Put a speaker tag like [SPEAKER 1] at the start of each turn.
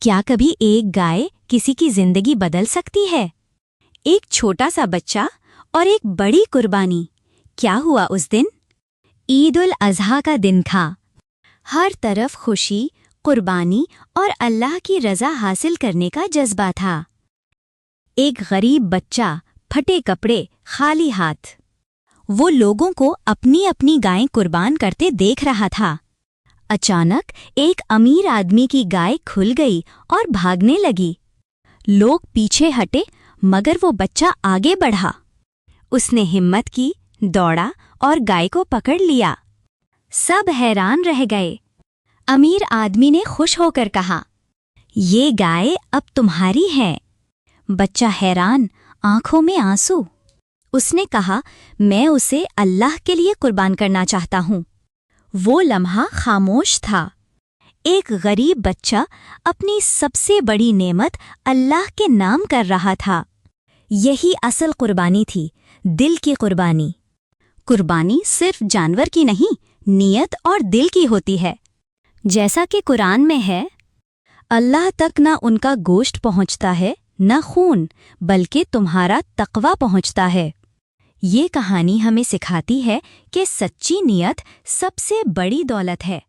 [SPEAKER 1] क्या कभी एक गाय किसी की जिंदगी बदल सकती है? एक छोटा सा बच्चा और एक बड़ी कुर्बानी। क्या हुआ उस दिन? ईद उल अज़हा का दिन था। हर तरफ खुशी, कुर्बानी और अल्लाह की रज़ा हासिल करने का जज्बा था। एक गरीब बच्चा, फटे कपड़े, खाली हाथ, वो लोगों को अपनी अपनी गायें कुर्बान करते देख रहा था। अचानक एक अमीर आदमी की गाय खुल गई और भागने लगी। लोग पीछे हटे, मगर वो बच्चा आगे बढ़ा। उसने हिम्मत की, दौड़ा और गाय को पकड़ लिया। सब हैरान रह गए। अमीर आदमी ने खुश होकर कहा, ये गाय अब तुम्हारी है। बच्चा हैरान, आंखों में आंसू। उसने कहा, मैं उसे अल्लाह के लिए कुर्बान करना चाहता हूँ। वो लम्हा खामोश था। एक गरीब बच्चा अपनी सबसे बड़ी नेमत अल्लाह के नाम कर रहा था। यही असल कुर्बानी थी, दिल की कुर्बानी। कुर्बानी सिर्फ जानवर की नहीं, नियत और दिल की होती है। जैसा कि कुरान में है, अल्लाह तक न उनका गोश्त पहुँचता है, न खून, बल्कि तुम्हारा तक़वा पहुँचता है। ये कहानी हमें सिखाती है कि सच्ची नियत सबसे बड़ी दौलत है।